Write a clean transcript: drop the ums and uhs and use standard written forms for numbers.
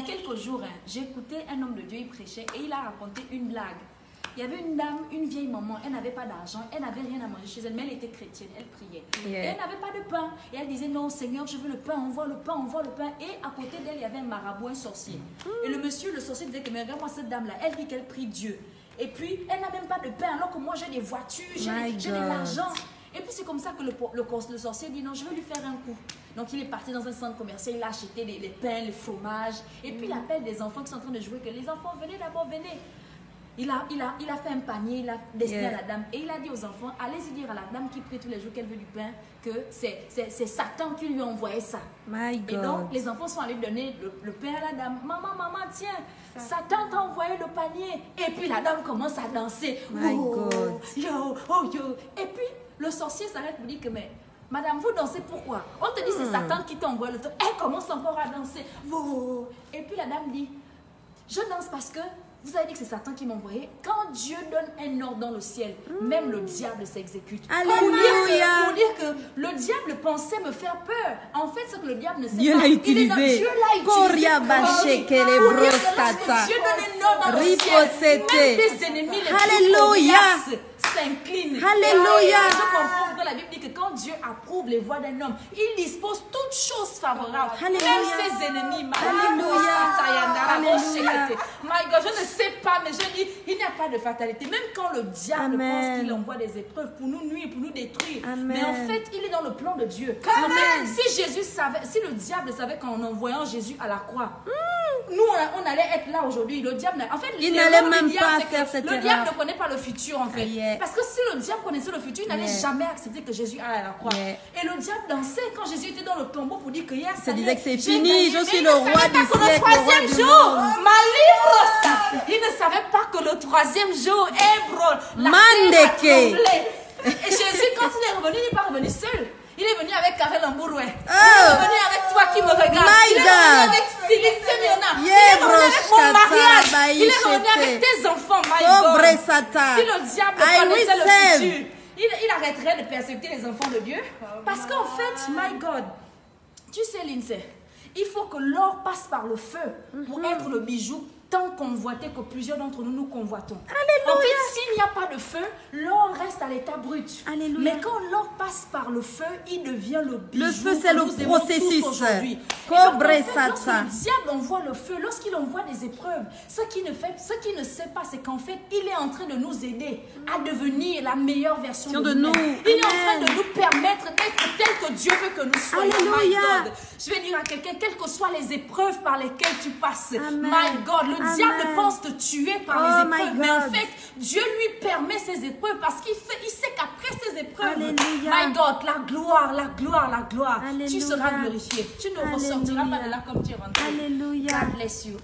Il y a quelques jours, j'ai écouté un homme de Dieu, il prêchait et il a raconté une blague. Il y avait une dame, une vieille maman, elle n'avait pas d'argent, elle n'avait rien à manger chez elle, mais elle était chrétienne, elle priait. Et elle n'avait pas de pain. Et elle disait, non Seigneur, je veux le pain, envoie le pain, envoie le pain. Et à côté d'elle, il y avait un marabout, un sorcier. Et le monsieur, le sorcier disait, mais regarde-moi cette dame-là, elle dit qu'elle prie Dieu. Et puis, elle n'a même pas de pain, alors que moi j'ai des voitures, j'ai de l'argent. Et puis c'est comme ça que le sorcier dit, non, je vais lui faire un coup. Donc il est parti dans un centre commercial, il a acheté les pains, les fromages. Et puis il appelle des enfants qui sont en train de jouer, que les enfants, venez d'abord, venez. Il a fait un panier, il a destiné à la dame. Et il a dit aux enfants, allez-y dire à la dame qui prie tous les jours qu'elle veut du pain, que c'est Satan qui lui a envoyé ça. My God. Et donc les enfants sont allés donner le pain à la dame. Maman, tiens, Satan t'a envoyé le panier. Et puis la dame commence à danser. My God. Yo, oh yo. Et puis le sorcier s'arrête pour dire que, mais madame, vous dansez pourquoi? On te dit c'est Satan qui t'a envoyé le truc. Elle commence encore à danser. Et puis la dame dit, je danse parce que vous avez dit que c'est Satan qui m'a envoyé. Quand Dieu donne un ordre dans le ciel, même le diable s'exécute. Alléluia. Pour dire que le diable pensait me faire peur. En fait, ce que le diable ne sait Dieu pas. l'a utilisé. Dieu l'a utilisé. Pour dire que lorsque Dieu donne un ordre dans le ciel, même tes ennemis les plus coriaces s'inclinent. Alléluia. Je comprends pourquoi la Bible dit que quand Dieu approuve les voies d'un homme, il dispose toutes choses favorables. Alléluia. Même ses ennemis. My God, je ne sais pas, mais je dis, il n'y a pas de fatalité. Même quand le diable pense qu'il envoie des épreuves pour nous nuire, pour nous détruire. Amen. Mais en fait, il est dans le plan de Dieu. En fait, si Jésus savait, si le diable savait qu'en envoyant Jésus à la croix, nous, on allait être là aujourd'hui. Le diable, en fait, il n'allait même pas faire cette erreur. Le diable ne connaît pas le futur, en fait. Parce que si le diable connaissait le futur, il n'allait jamais accepter que Jésus aille à la croix. Et le diable dansait quand Jésus était dans le tombeau pour dire que hier, ça disait que c'est fini, je suis le roi du siècle, le troisième jour, il ne savait pas que le troisième jour, la terre a tremblé. Et Jésus, quand il est revenu, il n'est pas revenu seul. Il est venu avec Karel Ambouroué. Il est revenu avec toi qui me regarde. Il est venu avec Céline Semiona. Il est revenu avec mon mariage. Il est revenu avec tes enfants, my God. Si le diable connaissait le futur, il arrêterait de persécuter les enfants de Dieu. Parce qu'en fait, my God, tu sais, Lindsay, il faut que l'or passe par le feu pour être le bijou tant convoité que plusieurs d'entre nous convoitons. Alléluia. En fait, s'il n'y a pas de feu, l'or reste à l'état brut. Alléluia. Mais quand l'or passe par le feu, il devient le bijou. Le feu, c'est le processus. Aujourd'hui. Lorsque le diable envoie le feu, lorsqu'il envoie des épreuves, ce qu'il ne sait pas, c'est qu'en fait, il est en train de nous aider à devenir la meilleure version de nous. Il est en train de nous permettre d'être tel que Dieu veut que nous soyons. Alléluia. My God. Je vais dire à quelqu'un, quelles que soient les épreuves par lesquelles tu passes, my God, le diable pense te tuer par les épreuves, mais en fait, Dieu lui permet ces épreuves parce qu'il sait qu'après ces épreuves, my God, la gloire, tu seras glorifié. Tu ne ressortiras pas de là comme tu es rentré. Alléluia. God bless you.